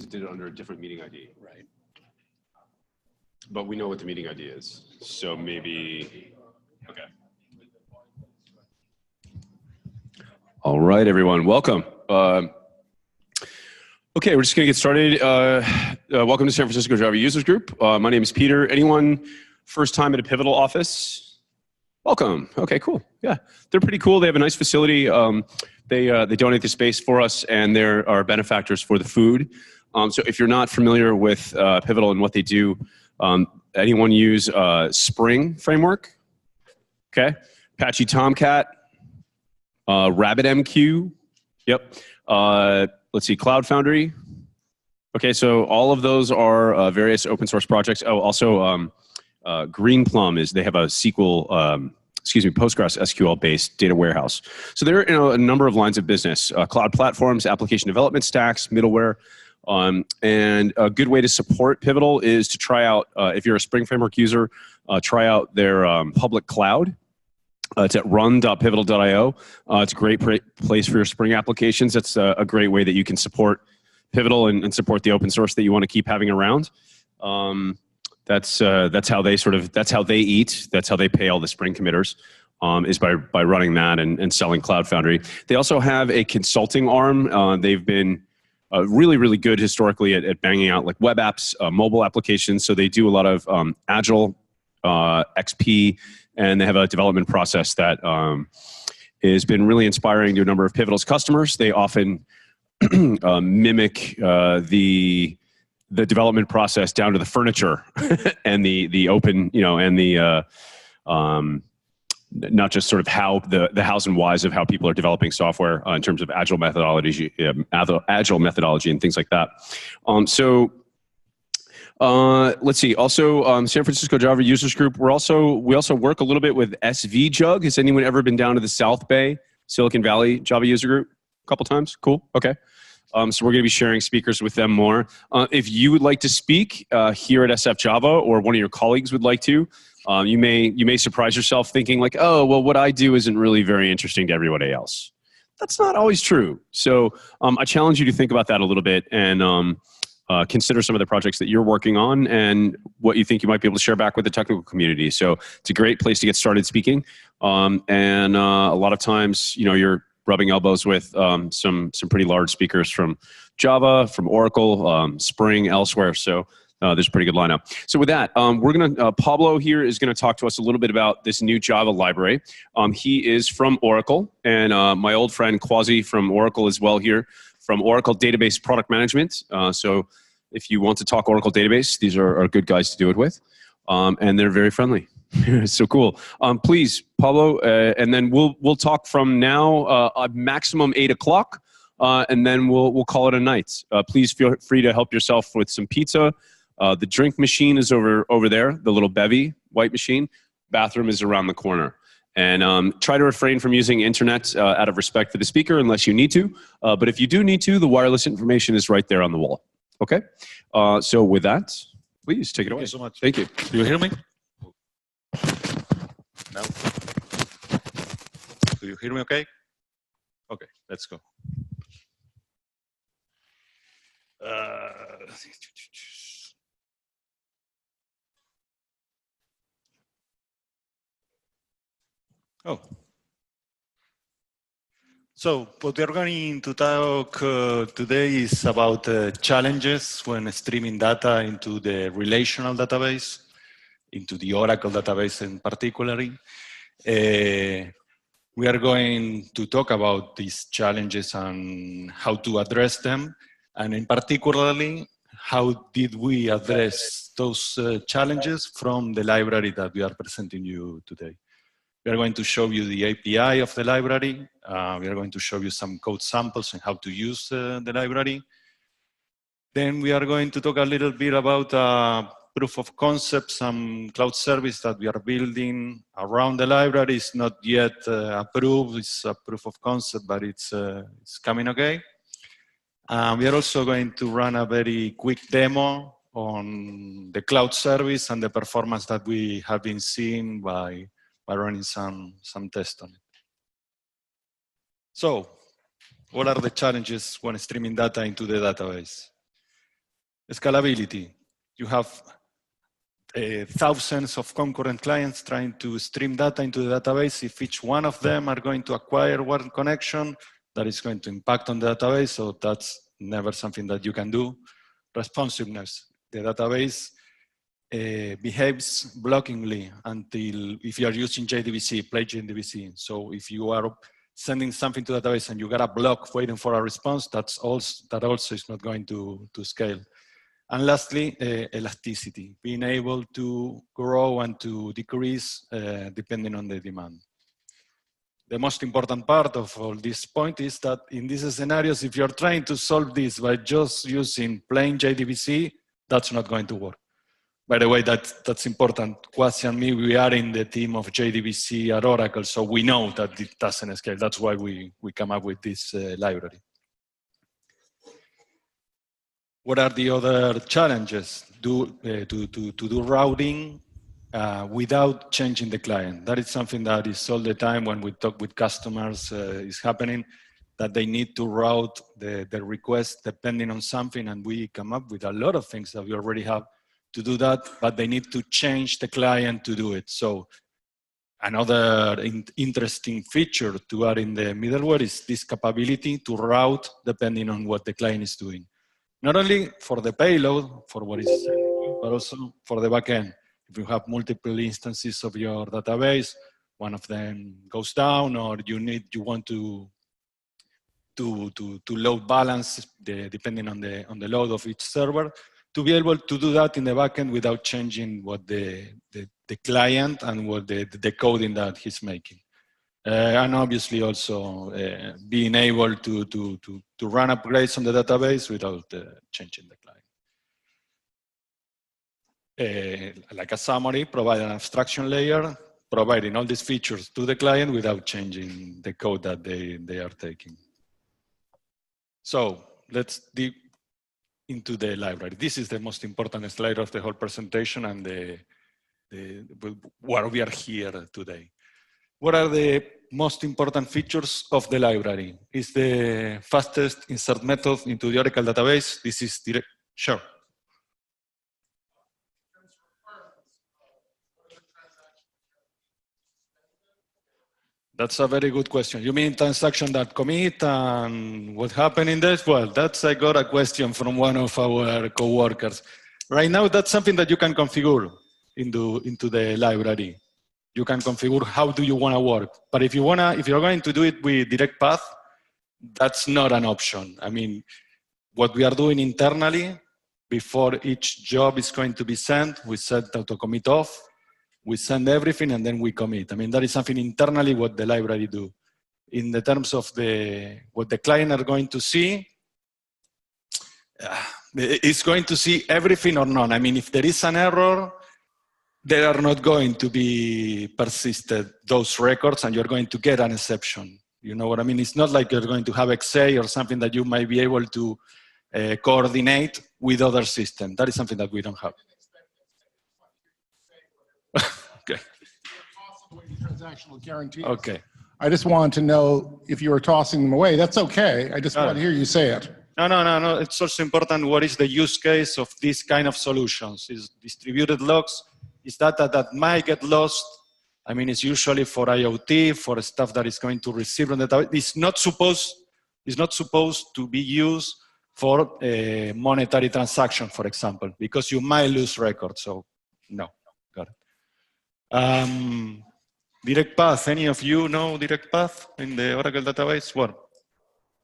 did it under a different meeting ID. Right. But we know what the meeting ID is. So maybe, okay. All right, everyone, welcome. Okay, we're just gonna get started. Welcome to San Francisco Java Users Group. My name is Peter. Anyone first time at a Pivotal office? Welcome. Okay, cool. Yeah, they're pretty cool. They have a nice facility. They donate the space for us, and they're our benefactors for the food. So if you're not familiar with Pivotal and what they do, anyone use Spring framework? Okay, Apache Tomcat, RabbitMQ. Yep. Let's see, Cloud Foundry. Okay, so all of those are various open source projects. Oh, also Greenplum they have a SQL, Postgres SQL based data warehouse. So there are a number of lines of business: cloud platforms, application development stacks, middleware. And a good way to support Pivotal is to try out, if you're a Spring Framework user, try out their public cloud. It's at run.pivotal.io. It's a great place for your Spring applications. That's a great way that you can support Pivotal and support the open source that you want to keep having around. That's how they eat. That's how they pay all the Spring committers, is by running that and selling Cloud Foundry. They also have a consulting arm. They've been really, really good historically at banging out like web apps, mobile applications. So they do a lot of Agile, XP, and they have a development process that has been really inspiring to a number of Pivotal's customers. They often mimic the development process down to the furniture and the open, and the not just sort of how the hows and whys of how people are developing software in terms of agile methodology and things like that. Let's see. Also, San Francisco Java Users Group. We also work a little bit with SVJug. Has anyone ever been down to the South Bay, Silicon Valley Java User Group? A couple times. Cool. Okay. So we're going to be sharing speakers with them more. If you would like to speak here at SF Java, or one of your colleagues would like to, you may surprise yourself thinking like, oh, well, what I do isn't really very interesting to everybody else. That's not always true. So I challenge you to think about that a little bit and consider some of the projects that you're working on and what you think you might be able to share back with the technical community. So it's a great place to get started speaking. And a lot of times, you're rubbing elbows with some pretty large speakers from Java, from Oracle, Spring, elsewhere. So there's a pretty good lineup. So with that, Pablo here is going to talk to us a little bit about this new Java library. He is from Oracle, and my old friend Quasi from Oracle as well here, from Oracle Database Product Management. So if you want to talk Oracle Database, these are good guys to do it with. And they're very friendly. So cool. Please, Pablo, and then we'll talk from now a maximum 8 o'clock, and then we'll call it a night. Please feel free to help yourself with some pizza. The drink machine is over there, the little bevy white machine. Bathroom is around the corner. And try to refrain from using internet out of respect for the speaker unless you need to. But if you do need to, the wireless information is right there on the wall. Okay? So with that, please take it away. Thank you so much. Thank you. Do you hear me? No? Do you hear me okay? Okay, let's go. So what we are going to talk today is about challenges when streaming data into the relational database, into the Oracle database in particular. We are going to talk about these challenges and how to address them, and in particularly, how did we address those challenges from the library that we are presenting you today. We are going to show you the API of the library. We are going to show you some code samples and how to use the library. Then we are going to talk a little bit about proof of concept, some cloud service that we are building around the library. It's not yet approved. It's a proof of concept, but it's coming okay. We are also going to run a very quick demo on the cloud service and the performance that we have been seeing by running some tests on it. So, what are the challenges when streaming data into the database? Scalability. You have thousands of concurrent clients trying to stream data into the database. If each one of them are going to acquire one connection, that is going to impact on the database. So that's never something that you can do. Responsiveness. The database behaves blockingly until, if you are using JDBC, play JDBC. So if you are sending something to the database and you got a block waiting for a response, that also is not going to scale. And lastly, elasticity, being able to grow and to decrease depending on the demand. The most important part of all this point is that in these scenarios, if you're trying to solve this by just using plain JDBC, that's not going to work. By the way, that's important. Kwasi and me, we are in the team of JDBC at Oracle, so we know that it doesn't scale. That's why we come up with this library. What are the other challenges to do routing without changing the client? That is something that is all the time when we talk with customers is happening, that they need to route the request depending on something, and we come up with a lot of things that we already have to do that, but they need to change the client to do it. So another interesting feature to add in the middleware is this capability to route depending on what the client is doing. Not only for the payload, for what is sent, but also for the backend. If you have multiple instances of your database, one of them goes down, or you want to load balance depending on the load of each server, to be able to do that in the backend without changing what the client and what the coding that he's making. And obviously also being able to run upgrades on the database without changing the client. Like a summary, provide an abstraction layer, providing all these features to the client without changing the code that they are taking. So let's dig into the library. This is the most important slide of the whole presentation and why we are here today. What are the most important features of the library? Is the fastest insert method into the Oracle database. This is direct, sure. That's a very good question. You mean transaction that commit and what happened in this? Well, I got a question from one of our coworkers. Right now, that's something that you can configure into the library. You can configure how do you want to work. But if you're going to do it with direct path, that's not an option. I mean, what we are doing internally before each job is going to be sent, we set auto commit off, we send everything and then we commit. I mean, that is something internally what the library do. In the terms of what the client are going to see, it's going to see everything or none. I mean, if there is an error, they are not going to be persisted, those records, and you're going to get an exception. You know what I mean? It's not like you're going to have XA or something that you might be able to coordinate with other systems. That is something that we don't have. Okay. Transactional guarantees. Okay. I just wanted to know if you were tossing them away. That's okay. I just want to hear you say it. No. It's also important what is the use case of this kind of solutions. Is distributed logs, is data that might get lost. I mean, it's usually for IoT, for stuff that is going to receive from the database. It's not supposed to be used for a monetary transaction, for example, because you might lose records. So, no, got it. Direct path, any of you know direct path in the Oracle database? Well,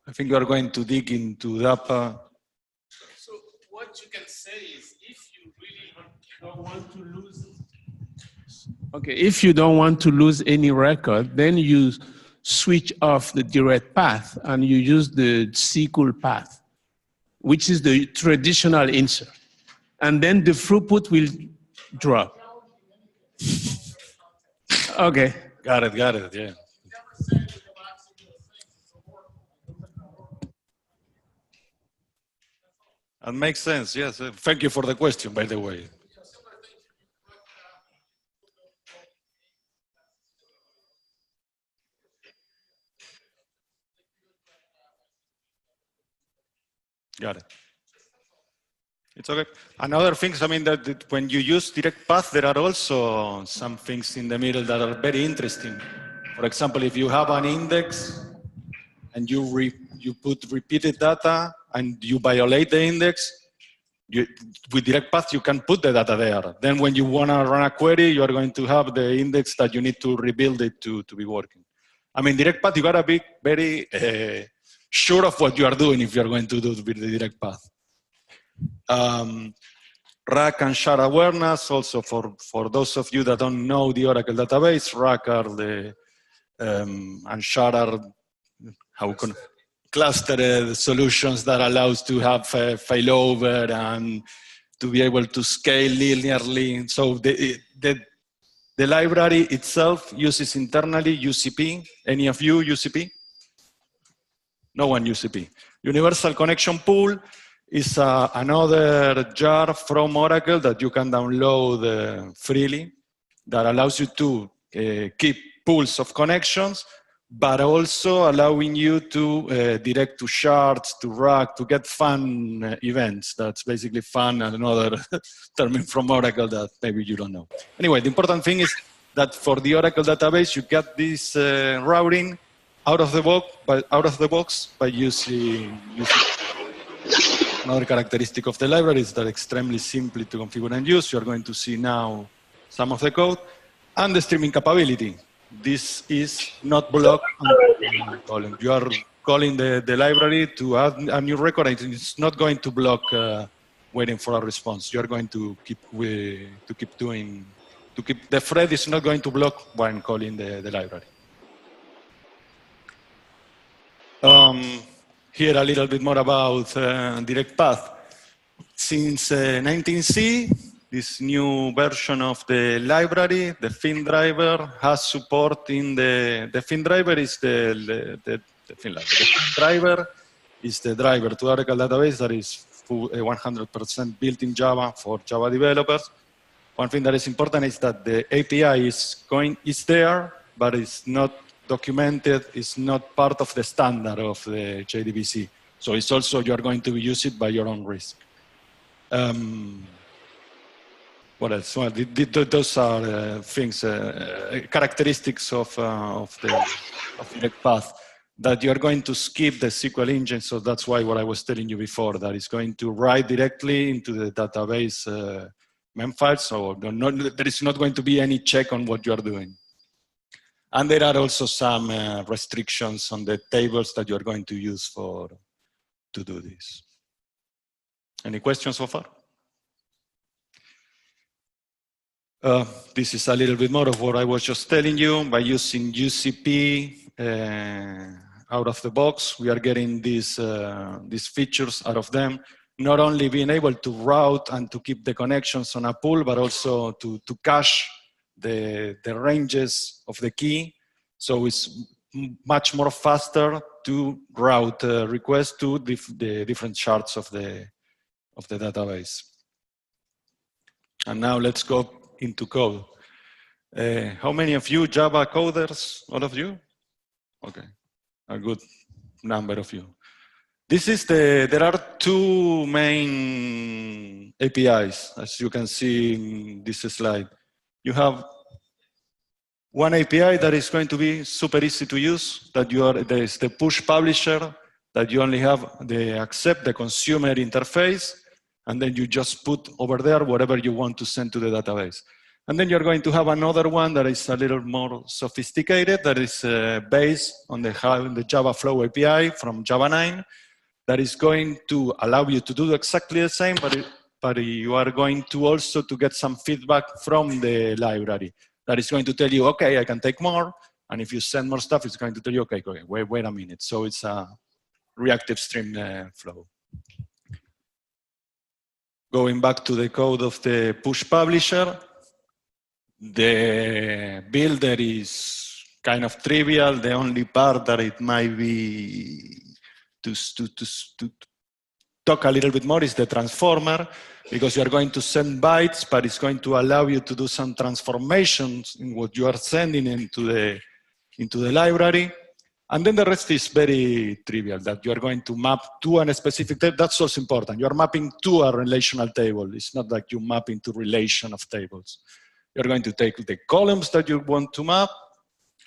I think you are going to dig into that. So what you can say is if you really don't want to lose, okay, if you don't want to lose any record, then you switch off the direct path and you use the SQL path, which is the traditional insert. And then the throughput will drop. Okay. Got it, yeah. That makes sense, yes. Thank you for the question, by the way. Got it. It's okay. Another things, I mean, that when you use direct path, there are also some things in the middle that are very interesting. For example, if you have an index and you put repeated data and you violate the index, with direct path, you can put the data there. Then when you want to run a query, you are going to have the index that you need to rebuild it to be working. I mean, direct path, you got to be very sure of what you are doing if you are going to do with the direct path. RAC and shard awareness, also for those of you that don't know the Oracle database, RAC are the, and shard are, clustered solutions that allows to have failover and to be able to scale linearly. So the library itself uses internally UCP. Any of you UCP? No one UCP. Universal Connection Pool is another jar from Oracle that you can download freely that allows you to keep pools of connections, but also allowing you to direct to shards, to RAC, to get fun events. That's basically fun, and another term from Oracle that maybe you don't know. Anyway, the important thing is that for the Oracle database, you get this routing out of the box by using another characteristic of the library is that extremely simply to configure and use. You are going to see now some of the code and the streaming capability. This is not blocked. You are calling the library to add a new record. It's not going to block waiting for a response. You are going to keep the thread is not going to block when calling the library. Here a little bit more about direct path. Since 19C, this new version of the library, the fin driver, has support in the fin driver is the fin library. The fin driver is the driver to Oracle database that is 100% built in Java for Java developers. One thing that is important is that the API is there, but it's not documented, it's not part of the standard of the JDBC. So it's also, you are going to use it by your own risk. What else? Well, those are things, characteristics of direct path, that you are going to skip the SQL engine. So that's why what I was telling you before, that it's going to write directly into the database mem files. So there is not going to be any check on what you are doing. And there are also some restrictions on the tables that you are going to use to do this. Any questions so far? This is a little bit more of what I was just telling you. By using UCP out of the box, we are getting these features out of them. Not only being able to route and to keep the connections on a pool, but also to cache the ranges of the key. So it's much more faster to route requests to the different shards of the database. And now let's go into code. How many of you Java coders? All of you? Okay, a good number of you. There are two main APIs, as you can see in this slide. You have one API that is going to be super easy to use, there is the push publisher, that you only have accept the consumer interface, and then you just put over there whatever you want to send to the database. And then you're going to have another one that is a little more sophisticated, that is based on the Java Flow API from Java 9, that is going to allow you to do exactly the same, but you are going to also to get some feedback from the library. That is going to tell you, okay, I can take more, and if you send more stuff, it's going to tell you, okay, wait a minute. So it's a reactive stream flow. Going back to the code of the push publisher, the builder is kind of trivial. The only part that it might be to talk a little bit more is the transformer, because you are going to send bytes, but it's going to allow you to do some transformations in what you are sending into the library. And then the rest is very trivial, that you are going to map to a specific table. That's also important. You're mapping to a relational table. It's not like you map into relation of tables. You're going to take the columns that you want to map.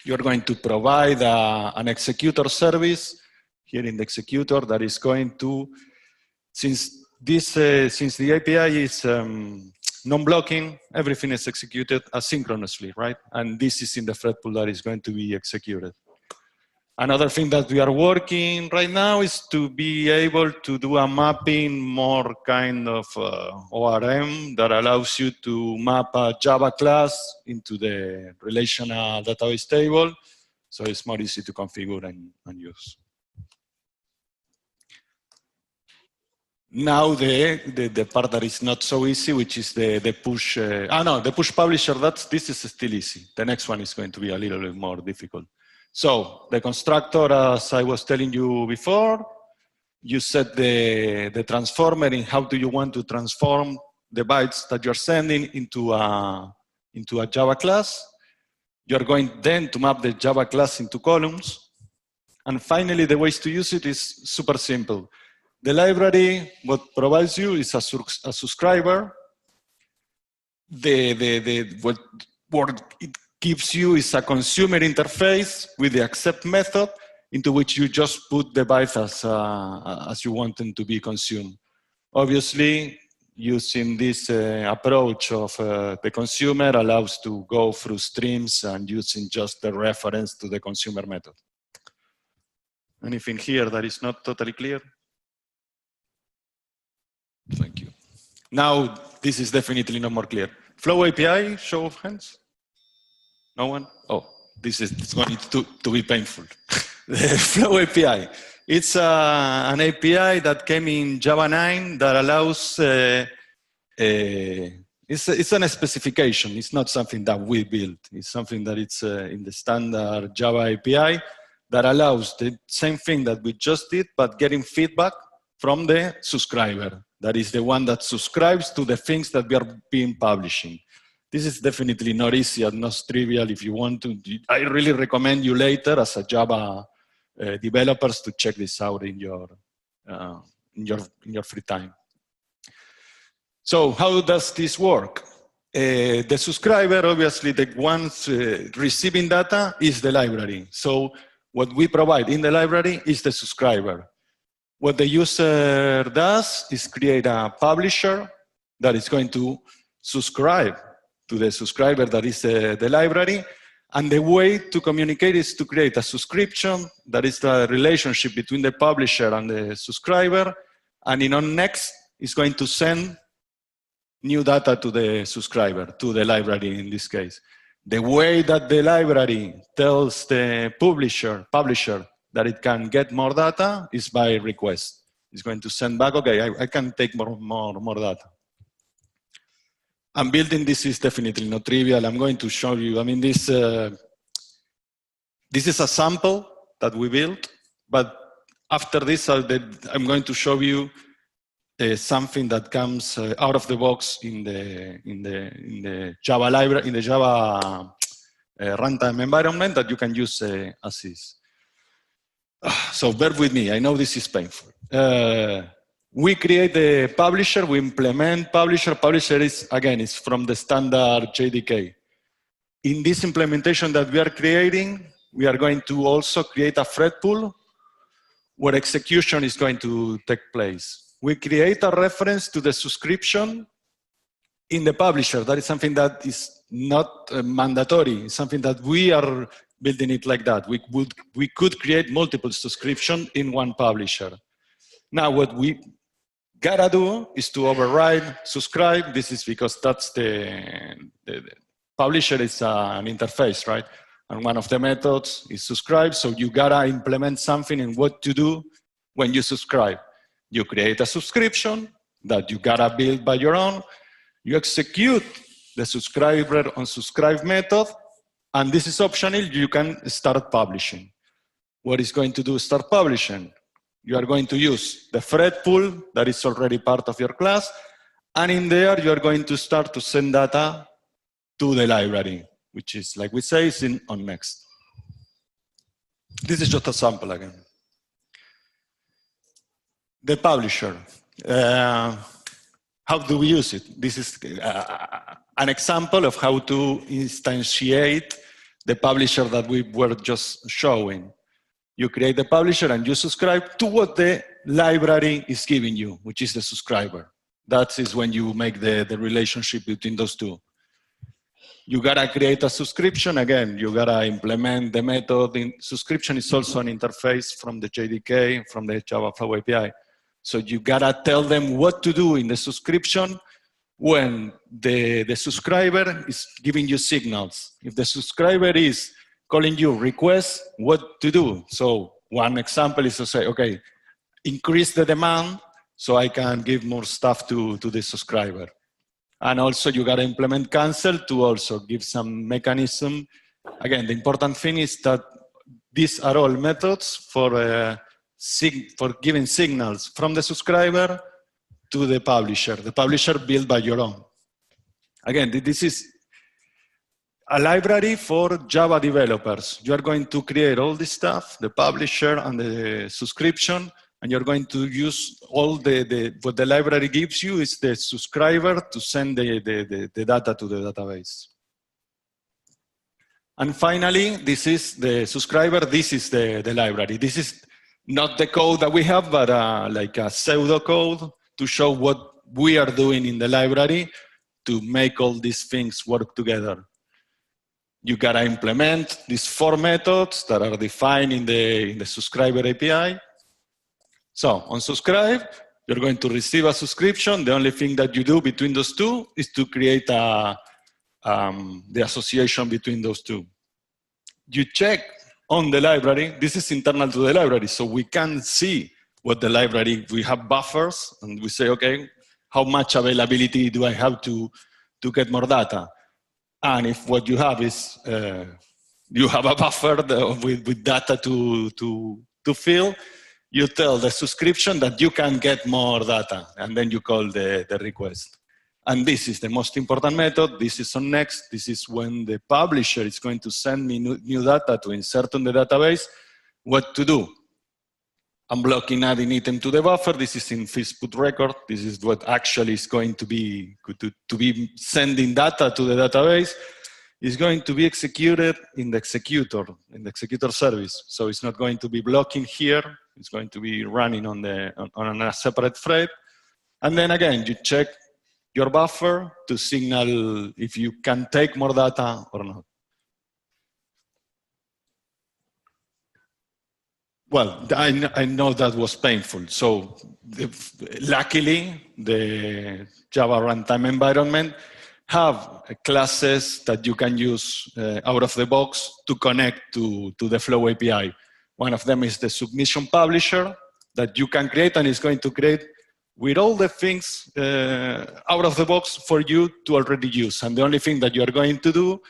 You're going to provide an executor service here in the executor that is going to, since the API is non-blocking, everything is executed asynchronously, right? And this is in the thread pool that is going to be executed. Another thing that we are working right now is to be able to do a mapping more kind of ORM that allows you to map a Java class into the relational database table. So it's more easy to configure and use. Now the part that is not so easy, which is the push. The push publisher. This is still easy. The next one is going to be a little bit more difficult. So the constructor, as I was telling you before, you set the transformer in how do you want to transform the bytes that you're sending into a Java class. You're going then to map the Java class into columns. And finally, the ways to use it is super simple. The library, what provides you is a subscriber. What it gives you is a consumer interface with the accept method into which you just put the bytes as you want them to be consumed. Obviously, using this approach of the consumer allows to go through streams and using just the reference to the consumer method. Anything here that is not totally clear? Thank you. Now, this is definitely not more clear. Flow API, show of hands? No one? Oh, it's going to be painful. The Flow API. It's an API that came in Java 9 that allows, it's a specification. It's not something that we built. It's something that it's in the standard Java API that allows the same thing that we just did, but getting feedback from the subscriber. That is the one that subscribes to the things that we are being publishing. This is definitely not easy and not trivial. If you want to, I really recommend you later as a Java developers to check this out in your free time. So how does this work? The subscriber, obviously, the ones receiving data is the library. So what we provide in the library is the subscriber. What the user does is create a publisher that is going to subscribe to the subscriber that is the library. And the way to communicate is to create a subscription that is the relationship between the publisher and the subscriber. And in on next is going to send new data to the subscriber, to the library in this case. The way that the library tells the publisher that it can get more data is by request. It's going to send back, okay, I can take more data. And building this is definitely not trivial. I'm going to show you, I mean, this is a sample that we built, but after this, I'm going to show you something that comes out of the box in the Java library, in the Java runtime environment that you can use as is. So bear with me, I know this is painful. We create the publisher, we implement publisher. Publisher is, again, it's from the standard JDK. In this implementation that we are creating, we are going to also create a thread pool where execution is going to take place. We create a reference to the subscription in the publisher. That is something that is not mandatory. It's something that we are building it like that. We could create multiple subscriptions in one publisher. Now, what we gotta do is to override subscribe. This is because that's the publisher is an interface, right? And one of the methods is subscribe. So you gotta implement something in what to do when you subscribe. You create a subscription that you gotta build by your own. You execute the subscriber on subscribe method. And this is optional. You can start publishing. What is going to do start publishing? You are going to use the thread pool that is already part of your class. And in there, you are going to start to send data to the library, which is, like we say, is on next. This is just a sample again. The publisher. How do we use it? This is an example of how to instantiate the publisher that we were just showing. You create the publisher and you subscribe to what the library is giving you, which is the subscriber. That is when you make the relationship between those two. You gotta create a subscription. Again, you gotta implement the method. Subscription is also an interface from the JDK, from the Java Flow API. So you gotta tell them what to do in the subscription when the subscriber is giving you signals. If the subscriber is calling you requests, what to do. So one example is to say, okay, increase the demand so I can give more stuff to the subscriber. And also you gotta implement cancel to also give some mechanism. Again, the important thing is that these are all methods for giving signals from the subscriber to the publisher built by your own. Again, this is a library for Java developers. You are going to create all this stuff, the publisher and the subscription, and you're going to use all what the library gives you is the subscriber to send the data to the database. And finally, this is the subscriber, this is the library. This is not the code that we have, but like a pseudo code to show what we are doing in the library to make all these things work together. You gotta implement these 4 methods that are defined in the subscriber API. So on subscribe, you're going to receive a subscription. The only thing that you do between those two is to create the association between those two. You check on the library. This is internal to the library, so we can see what the library, we have buffers, and we say, okay, how much availability do I have to get more data? And if what you have is, you have a buffer with data to fill, you tell the subscription that you can get more data, and then you call the request. And this is the most important method. This is on next. This is when the publisher is going to send me new data to insert on the database, what to do. I'm blocking adding item to the buffer. This is in fist put record. This is what actually is going to be sending data to the database. It's going to be executed in the executor service. So it's not going to be blocking here. It's going to be running on a separate thread. And then again, you check your buffer to signal if you can take more data or not. Well, I know that was painful. So luckily, the Java runtime environment have classes that you can use out of the box to connect to the Flow API. One of them is the submission publisher that you can create, and it's going to create with all the things out of the box for you to already use. And the only thing that you are going to do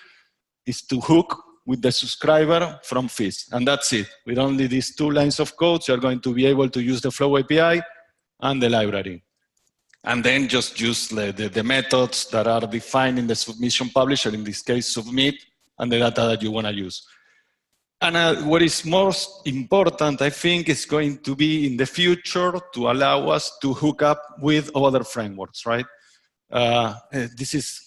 is to hook with the subscriber from FIS. And that's it. With only these 2 lines of code, you're going to be able to use the Flow API and the library. And then just use the methods that are defined in the submission publisher, in this case, submit, and the data that you want to use. And what is most important, I think, is going to be in the future to allow us to hook up with other frameworks, right? This is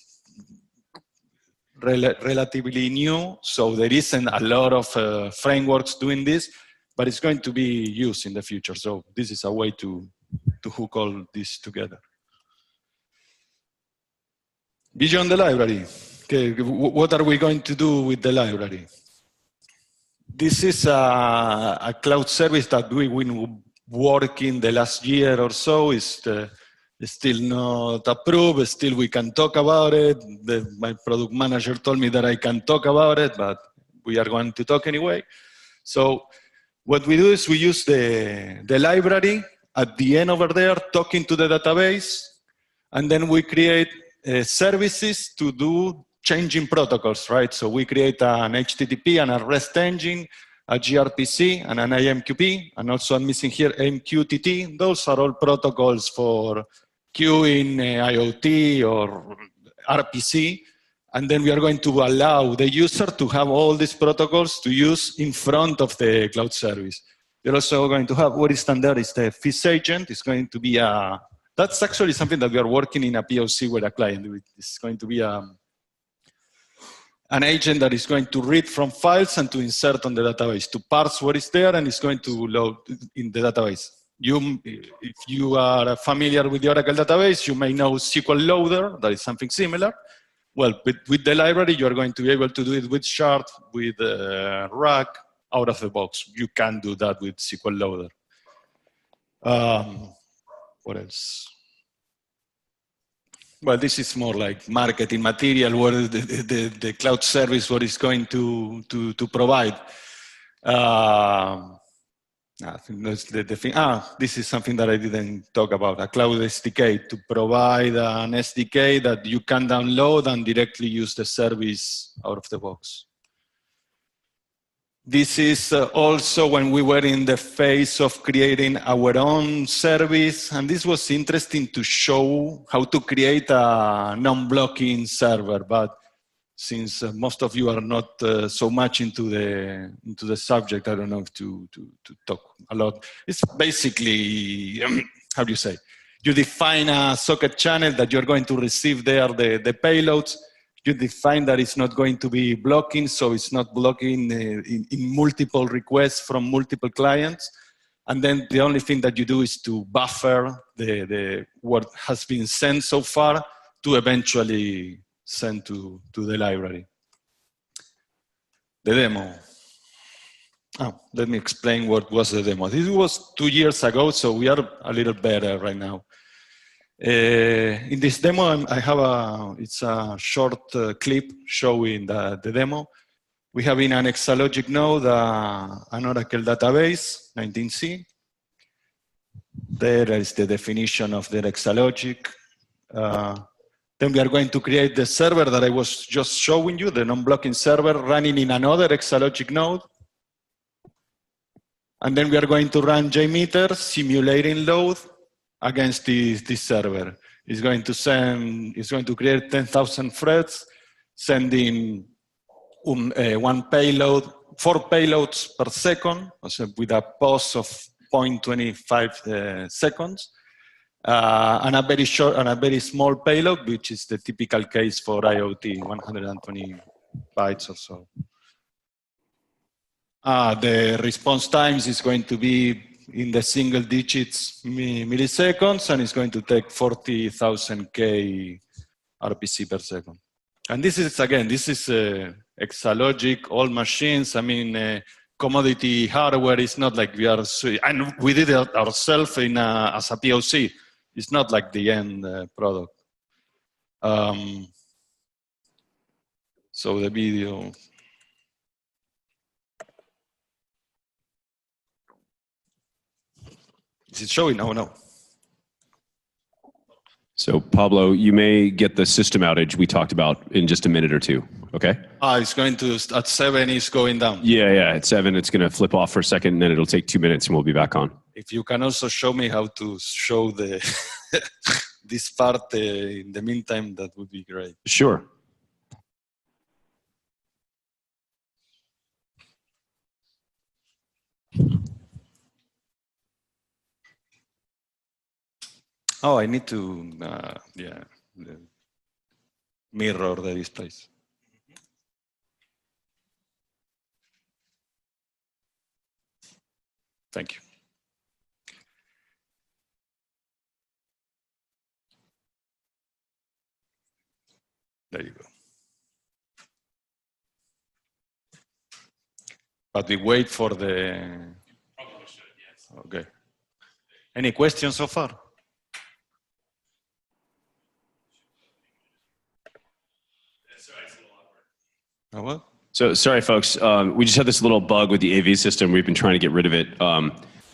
relatively new, so there isn't a lot of frameworks doing this, but it's going to be used in the future. So this is a way to hook all this together. Beyond the library, okay, what are we going to do with the library? This is a cloud service that we've been working the last year or so. It's still not approved. Still, we can talk about it. My product manager told me that I can talk about it, but we are going to talk anyway. So what we do is we use the library at the end over there, talking to the database, and then we create services to do changing protocols, right? So we create an HTTP and a REST engine, a gRPC and an AMQP, and also I'm missing here MQTT. Those are all protocols for queuing, IoT or RPC. And then we are going to allow the user to have all these protocols to use in front of the cloud service. We're also going to have what is standard is the fish agent. It's going to be that's actually something that we are working in a POC with a client. It's going to be an agent that is going to read from files and to insert on the database, to parse what is there, and it's going to load in the database. If you are familiar with the Oracle database, you may know SQL Loader, that is something similar. Well, with the library, you're going to be able to do it with Shard, with RAG, out of the box. You can do that with SQL Loader. What else? Well, this is more like marketing material, what the cloud service, what is going to provide. I think that's the thing. This is something that I didn't talk about, a cloud SDK, to provide an SDK that you can download and directly use the service out of the box. This is also when we were in the phase of creating our own service, and this was interesting to show how to create a non-blocking server, but since most of you are not so much into the subject, I don't know if to talk a lot. It's basically, how do you say? You define a socket channel that you're going to receive there the payloads. You define that it's not going to be blocking, so it's not blocking in multiple requests from multiple clients. And then the only thing that you do is to buffer what has been sent so far to eventually send to the library. The demo. Let me explain what was the demo. This was 2 years ago, so we are a little better right now. In this demo, I have it's a short clip showing the demo. We have in an Exalogic node an Oracle database, 19C. There is the definition of the Exalogic. Then we are going to create the server that I was just showing you, the non-blocking server running in another Exalogic node. And then we are going to run JMeter simulating load against this server. It's going to create 10,000 threads, sending one payload, 4 payloads per second, with a pause of 0.25 seconds. And a very short and a very small payload, which is the typical case for IoT, 120 bytes or so. The response times is going to be in the single digits milliseconds, and it's going to take 40,000 K RPC per second. And this is, again, this is Exalogic, all machines. I mean, commodity hardware is not like we are, and we did it ourselves as a POC. It's not like the end product. So the video. Is it showing? Oh, no. So Pablo, you may get the system outage we talked about in just a minute or two, okay? It's going to, at 7, it's going down. Yeah, at 7, it's going to flip off for a second, and then it'll take 2 minutes, and we'll be back on. If you can also show me how to show the this part in the meantime, that would be great. Sure. Oh, I need to, mirror the displays. Thank you. There you go. But we wait for the... Probably should, yes. Okay. Any questions so far? Oh, what? So sorry, folks. We just had this little bug with the AV system. We've been trying to get rid of it.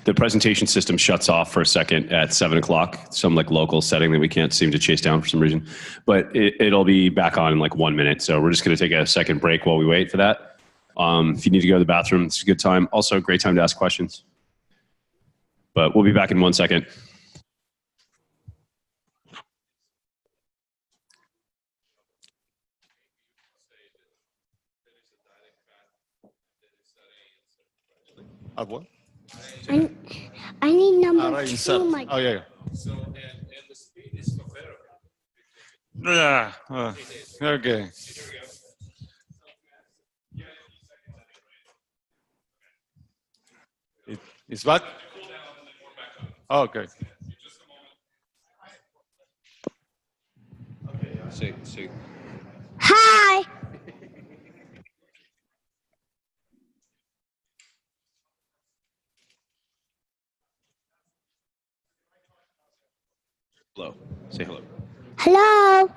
The presentation system shuts off for a second at 7 o'clock, some like local setting that we can't seem to chase down for some reason. But it'll be back on in like 1 minute. So we're just going to take a second break while we wait for that. If you need to go to the bathroom, it's a good time. Also a great time to ask questions. But we'll be back in 1 second. At what? I need number Right, 2, insert. Mike. Oh, yeah. So, and the speed is comparable. Yeah. Okay. It's back? Oh, okay. See. Hi. Hello. Say hello. Hello.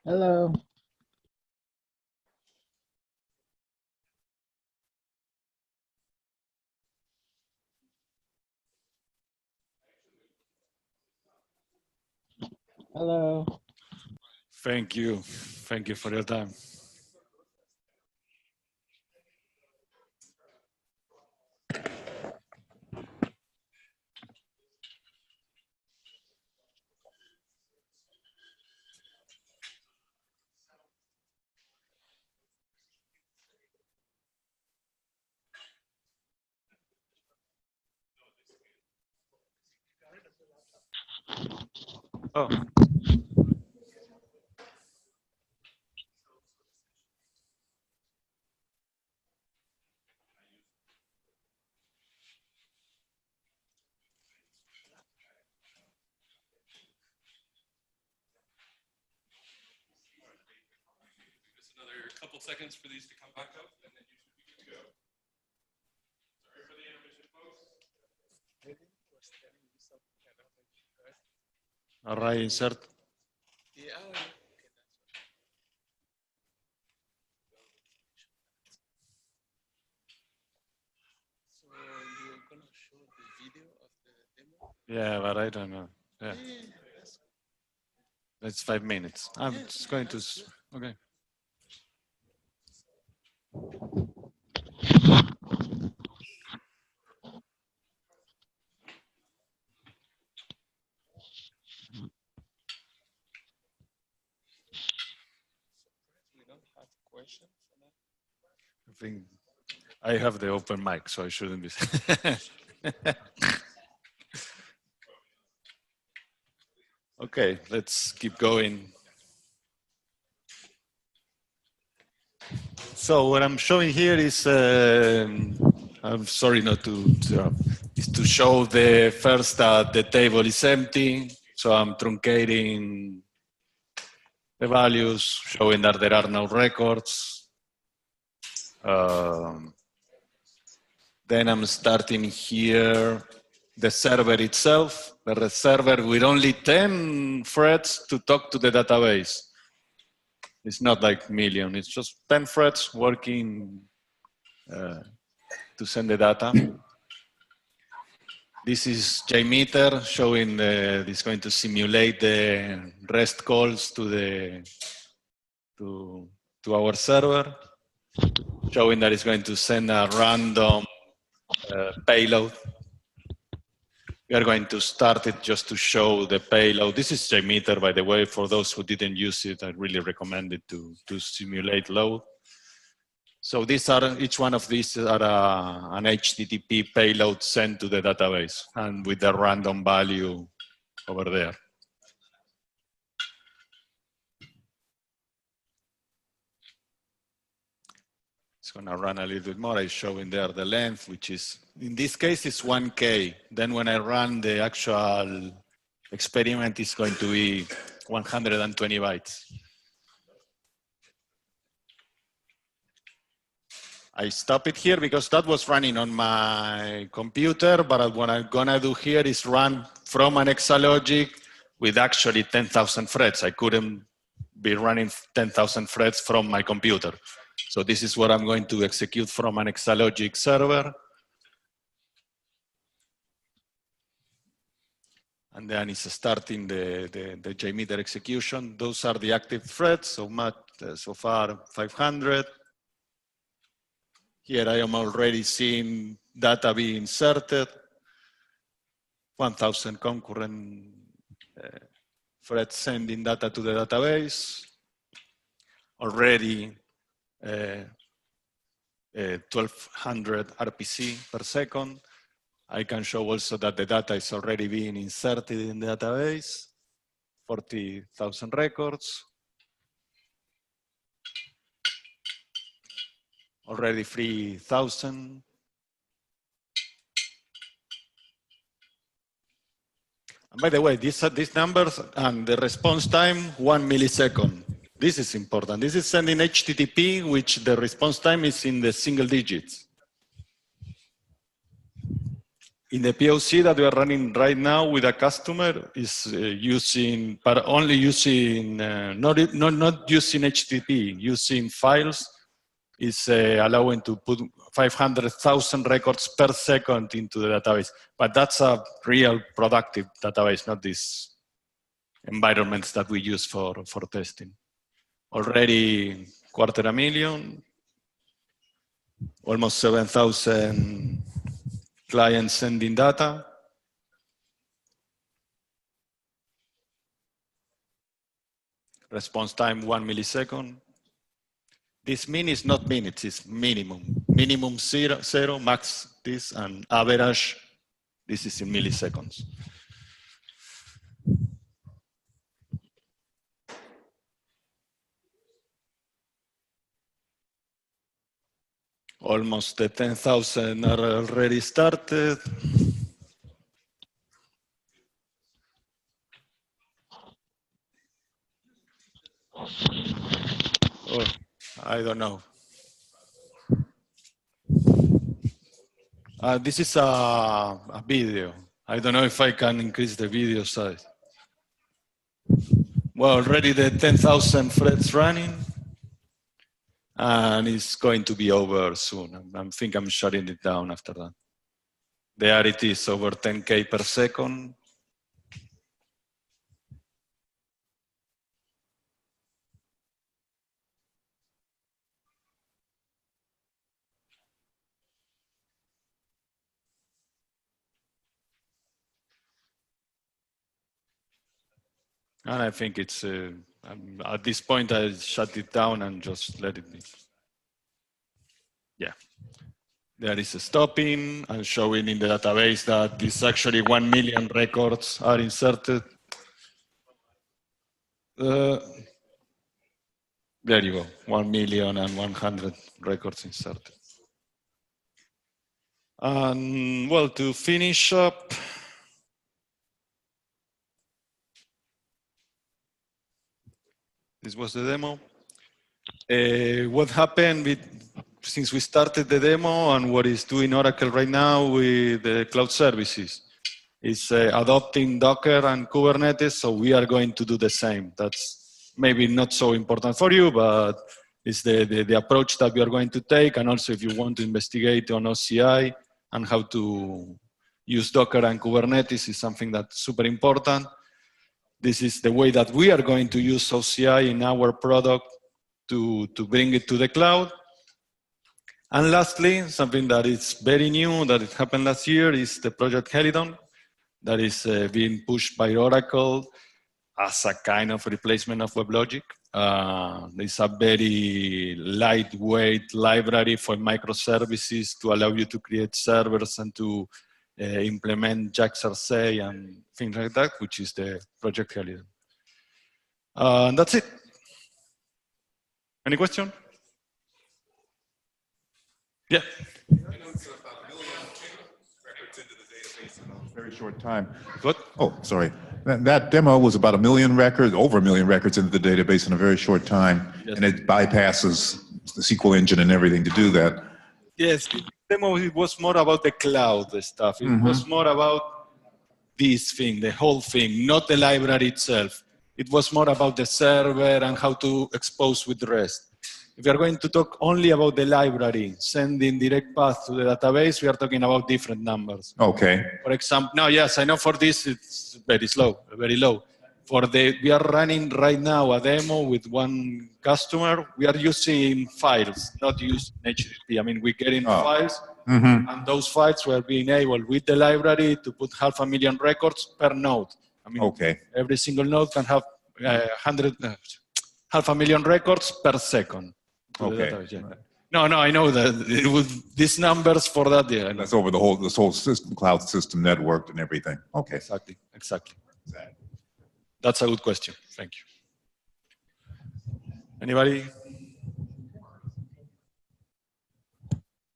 Hello. Hello. Thank you. Thank you for your time. Oh. Just another couple seconds for these to come back up, and then you should be good to go. Sorry for the intermission, folks. Array insert. Yeah, but I don't know. Yeah. That's 5 minutes. I'm just going to. Okay. I think I have the open mic, so I shouldn't be. Okay, let's keep going. So what I'm showing here is, I'm sorry not to is to show the first that the table is empty. So I'm truncating the values, showing that there are no records. Then I'm starting here the server itself, the server with only 10 threads to talk to the database. It's not like million, it's just 10 threads working to send the data. This is JMeter showing it's going to simulate the REST calls to our server, showing that it's going to send a random payload. We are going to start it just to show the payload. This is JMeter, by the way. For those who didn't use it, I really recommend it to simulate load. So each one of these are an HTTP payload sent to the database, and with the random value over there. It's going to run a little bit more. I'm showing there the length, which is, in this case, it's 1K. Then when I run the actual experiment, it's going to be 120 bytes. I stop it here because that was running on my computer, but what I'm going to do here is run from an Exalogic with actually 10,000 threads. I couldn't be running 10,000 threads from my computer. So this is what I'm going to execute from an Exalogic server. And then it's starting the JMeter execution. Those are the active threads, so far 500. Here I am already seeing data being inserted, 1,000 concurrent threads sending data to the database. Already 1200 RPC per second. I can show also that the data is already being inserted in the database, 40,000 records. Already 3,000. And by the way, these numbers and the response time, 1 millisecond. This is important. This is sending HTTP, which the response time is in the single digits. In the POC that we are running right now with a customer is using, but only using, not using HTTP, using files, is allowing to put 500,000 records per second into the database. But that's a real productive database, not these environments that we use for testing. Already 250,000, almost 7,000 clients sending data. Response time 1 millisecond. This min is not minutes, it's minimum. Minimum zero, max this, and average, this is in milliseconds. Almost the 10,000 are already started. Oh, I don't know. This is a video. I don't know if I can increase the video size. Well, already the 10,000 threads running. And it's going to be over soon. I think I'm shutting it down after that. There it is, over 10K per second. And I think it's, at this point, I shut it down and just let it be. Yeah. There is a stopping and showing in the database that this actually 1 million records are inserted. There you go, 1,100,000 records inserted. And well, to finish up, this was the demo. What happened since we started the demo and what is doing Oracle right now with the cloud services is adopting Docker and Kubernetes, so we are going to do the same. That's maybe not so important for you, but it's the approach that we are going to take, and also if you want to investigate on OCI and how to use Docker and Kubernetes is something that's super important. This is the way that we are going to use OCI in our product to bring it to the cloud. And lastly, something that is very new, that it happened last year, is the project Helidon, that is being pushed by Oracle as a kind of replacement of WebLogic. It's a very lightweight library for microservices to allow you to create servers and to implement JAX-RC and things like that, which is the project Helidon. And that's it. Any question? Yeah. Very short time. What? Oh, sorry. That demo was about 1 million records, over 1 million records into the database in a very short time, yes. And it bypasses the SQL engine and everything to do that. Yes, the demo, it was more about the cloud stuff. It was more about this thing, the whole thing, not the library itself. It was more about the server and how to expose with REST. If we are going to talk only about the library, sending direct path to the database, we are talking about different numbers. Okay. For example, now, yes, I know for this it's very slow, very low. We are running right now a demo with one customer. We are using files, not using HTTP. I mean, we get in files, and those files were being able with the library to put 500,000 records per node. I mean, Okay. every single node can have 500,000 records per second. To the Okay. database, yeah. No, I know that it was these numbers for that. Yeah, That's over this whole system, cloud system networked and everything. Okay. exactly. That's a good question. Thank you. Anybody?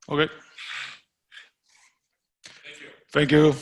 Okay. Thank you.